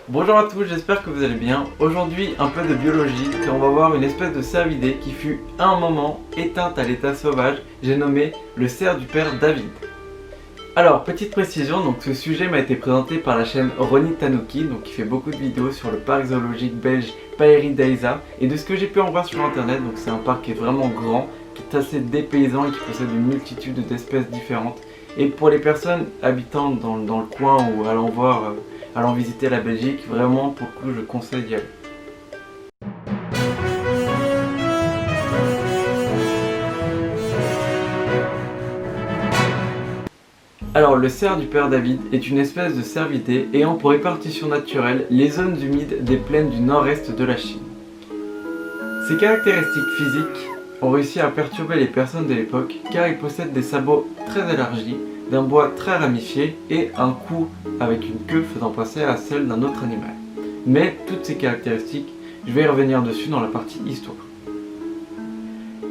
Bonjour à tous, j'espère que vous allez bien. Aujourd'hui, un peu de biologie et on va voir une espèce de cervidé qui fut à un moment éteinte à l'état sauvage. J'ai nommé le cerf du père David. Alors, petite précision, donc ce sujet m'a été présenté par la chaîne Ronnie Tanuki, donc qui fait beaucoup de vidéos sur le parc zoologique belge Pairi-Daiza. Et de ce que j'ai pu en voir sur internet, donc c'est un parc qui est vraiment grand, qui est assez dépaysant et qui possède une multitude d'espèces différentes. Et pour les personnes habitant dans le coin ou allant visiter la Belgique, vraiment pour le coup je conseille d'y aller. Alors le cerf du père David est une espèce de cervidé ayant pour répartition naturelle les zones humides des plaines du nord-est de la Chine. Ses caractéristiques physiques ont réussi à perturber les personnes de l'époque car il possède des sabots très élargis, d'un bois très ramifié et un cou avec une queue faisant penser à celle d'un autre animal. Mais toutes ces caractéristiques, je vais y revenir dessus dans la partie histoire.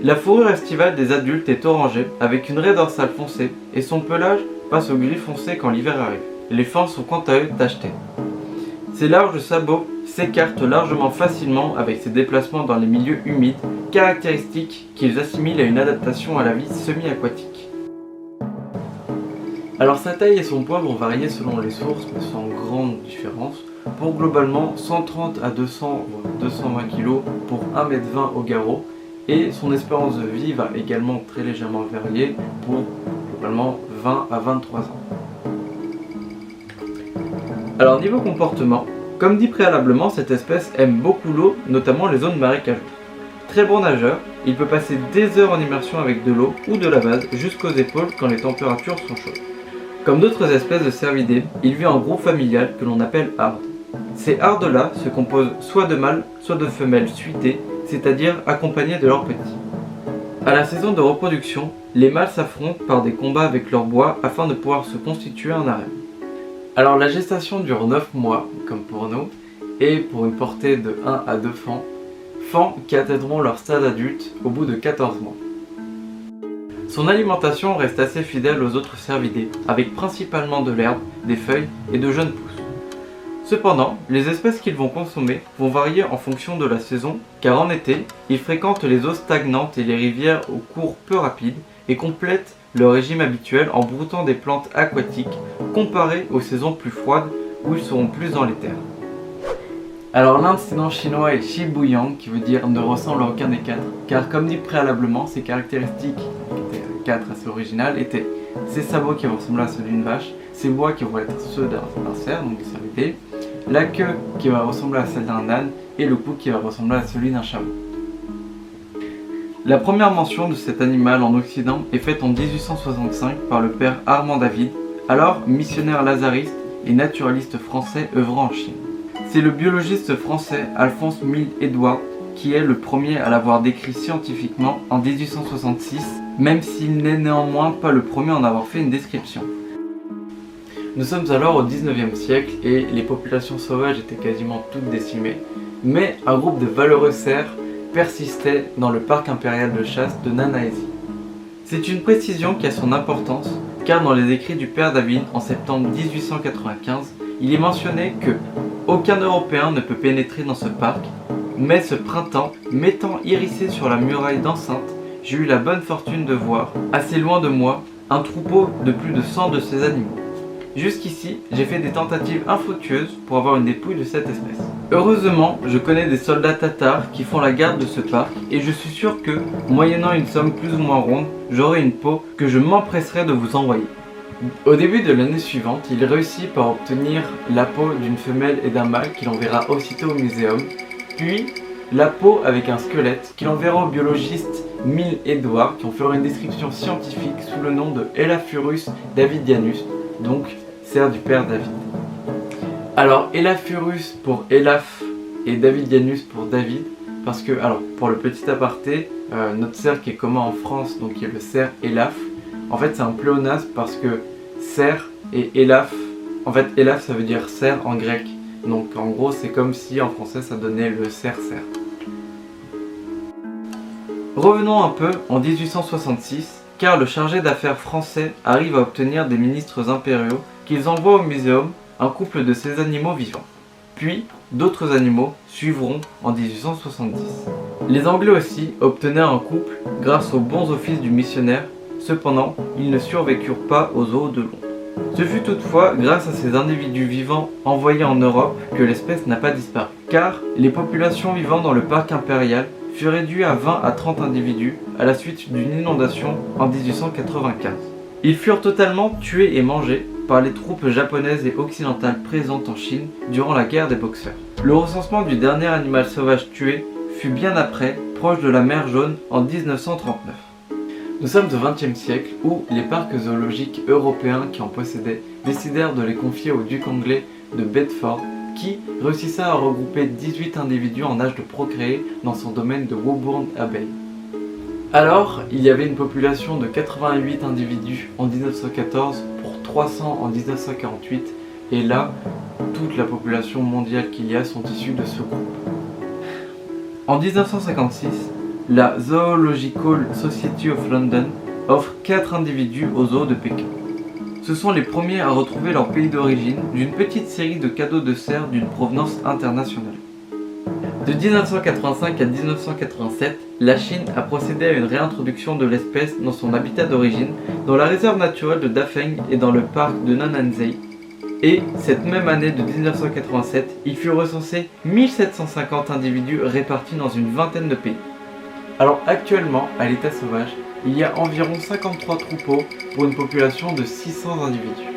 La fourrure estivale des adultes est orangée avec une raie dorsale foncée et son pelage passe au gris foncé quand l'hiver arrive. Les flancs sont quant à eux tachetés. Ces larges sabots s'écartent largement facilement avec ses déplacements dans les milieux humides, caractéristiques qu'ils assimilent à une adaptation à la vie semi-aquatique. Alors sa taille et son poids vont varier selon les sources, mais sans grande différence, pour globalement 130 à 200 voire 220 kg pour 1,20 m au garrot, et son espérance de vie va également très légèrement varier pour globalement 20 à 23 ans. Alors niveau comportement, comme dit préalablement, cette espèce aime beaucoup l'eau, notamment les zones marécageuses. Très bon nageur, il peut passer des heures en immersion avec de l'eau ou de la base jusqu'aux épaules quand les températures sont chaudes. Comme d'autres espèces de cervidés, il vit en groupe familial que l'on appelle hardes. Ces hardes-là se composent soit de mâles, soit de femelles suitées, c'est-à-dire accompagnées de leurs petits. À la saison de reproduction, les mâles s'affrontent par des combats avec leur bois afin de pouvoir se constituer un harem. Alors la gestation dure 9 mois, comme pour nous, et pour une portée de 1 à 2 fans qui atteindront leur stade adulte au bout de 14 mois. Son alimentation reste assez fidèle aux autres cervidés, avec principalement de l'herbe, des feuilles et de jeunes pousses. Cependant, les espèces qu'ils vont consommer vont varier en fonction de la saison, car en été, ils fréquentent les eaux stagnantes et les rivières au cours peu rapide et complètent leur régime habituel en broutant des plantes aquatiques, comparées aux saisons plus froides où ils seront plus dans les terres. Alors l'incident chinois est Shibuyang, qui veut dire ne ressemble à aucun des quatre, car comme dit préalablement, ses caractéristiques, qui étaient 4 assez originales, étaient ses sabots qui vont ressembler à ceux d'une vache, ses bois qui vont être ceux d'un cerf, donc du cervidé, la queue qui va ressembler à celle d'un âne et le cou qui va ressembler à celui d'un chameau. La première mention de cet animal en Occident est faite en 1865 par le père Armand David, alors missionnaire lazariste et naturaliste français œuvrant en Chine. C'est le biologiste français Alphonse Milne-Edouard qui est le premier à l'avoir décrit scientifiquement en 1866, même s'il n'est néanmoins pas le premier à en avoir fait une description. Nous sommes alors au 19e siècle et les populations sauvages étaient quasiment toutes décimées, mais un groupe de valeureux cerfs persistait dans le parc impérial de chasse de Nanaesi. C'est une précision qui a son importance, car dans les écrits du père David en septembre 1895, il est mentionné que aucun Européen ne peut pénétrer dans ce parc, mais ce printemps, m'étant hérissé sur la muraille d'enceinte, j'ai eu la bonne fortune de voir, assez loin de moi, un troupeau de plus de 100 de ces animaux. Jusqu'ici, j'ai fait des tentatives infructueuses pour avoir une dépouille de cette espèce. Heureusement, je connais des soldats tatars qui font la garde de ce parc et je suis sûr que, moyennant une somme plus ou moins ronde, j'aurai une peau que je m'empresserai de vous envoyer. Au début de l'année suivante, il réussit par obtenir la peau d'une femelle et d'un mâle qu'il enverra aussitôt au muséum, puis la peau avec un squelette qu'il enverra au biologiste Milne-Edouard qui en fera une description scientifique sous le nom de Elaphurus davidianus, donc cerf du père David. Alors Elaphurus pour Elaph et Davidianus pour David, parce que, alors pour le petit aparté, notre cerf qui est commun en France, donc qui est le cerf Elaph, en fait c'est un pléonasme parce que cerf et Elaph, en fait Elaph ça veut dire cerf en grec, donc en gros c'est comme si en français ça donnait le cerf. Revenons un peu en 1866, car le chargé d'affaires français arrive à obtenir des ministres impériaux qu'ils envoient au muséum un couple de ces animaux vivants. Puis, d'autres animaux suivront en 1870. Les Anglais aussi obtenaient un couple grâce aux bons offices du missionnaire, cependant, ils ne survécurent pas aux zoos de Londres. Ce fut toutefois grâce à ces individus vivants envoyés en Europe que l'espèce n'a pas disparu, car les populations vivant dans le parc impérial furent réduites à 20 à 30 individus à la suite d'une inondation en 1895. Ils furent totalement tués et mangés par les troupes japonaises et occidentales présentes en Chine durant la guerre des Boxers. Le recensement du dernier animal sauvage tué fut bien après, proche de la mer Jaune en 1939. Nous sommes au XXe siècle où les parcs zoologiques européens qui en possédaient décidèrent de les confier au duc anglais de Bedford qui réussissa à regrouper 18 individus en âge de procréer dans son domaine de Woburn Abbey. Alors, il y avait une population de 88 individus en 1914 pour 300 en 1948 et là, toute la population mondiale qu'il y a sont issues de ce groupe. En 1956, la Zoological Society of London offre 4 individus au zoo de Pékin. Ce sont les premiers à retrouver leur pays d'origine d'une petite série de cadeaux de cerf d'une provenance internationale. De 1985 à 1987, la Chine a procédé à une réintroduction de l'espèce dans son habitat d'origine, dans la réserve naturelle de Dafeng et dans le parc de Nananzhei. Et cette même année de 1987, il fut recensé 1750 individus répartis dans une vingtaine de pays. Alors actuellement, à l'état sauvage, il y a environ 53 troupeaux pour une population de 600 individus.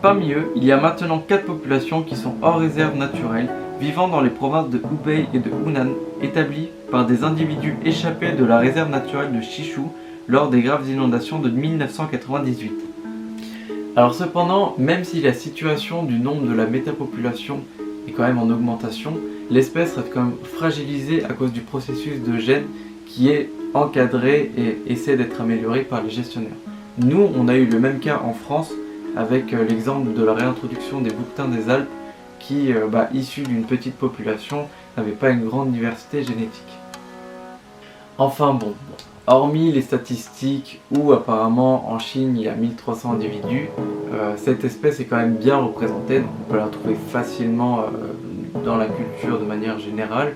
Parmi eux, il y a maintenant 4 populations qui sont hors réserve naturelle, vivant dans les provinces de Hubei et de Hunan, établies par des individus échappés de la réserve naturelle de Chishu lors des graves inondations de 1998. Alors cependant, même si la situation du nombre de la métapopulation est quand même en augmentation, l'espèce reste quand même fragilisée à cause du processus de gène qui est encadré et essaie d'être amélioré par les gestionnaires. Nous, on a eu le même cas en France avec l'exemple de la réintroduction des bouquetins des Alpes qui, issus d'une petite population, n'avaient pas une grande diversité génétique. Enfin bon, hormis les statistiques où apparemment en Chine il y a 1300 individus, cette espèce est quand même bien représentée, donc on peut la trouver facilement dans la culture de manière générale,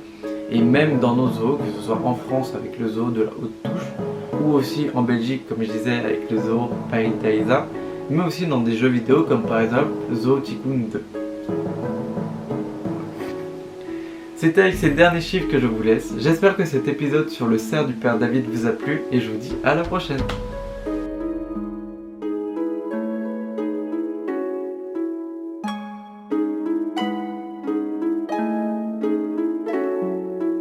et même dans nos zoos, que ce soit en France avec le zoo de la Haute-Touche, ou aussi en Belgique, comme je disais, avec le zoo Paris Taïsa, mais aussi dans des jeux vidéo comme par exemple Zoo Tycoon 2. C'était avec ces derniers chiffres que je vous laisse. J'espère que cet épisode sur le cerf du père David vous a plu et je vous dis à la prochaine.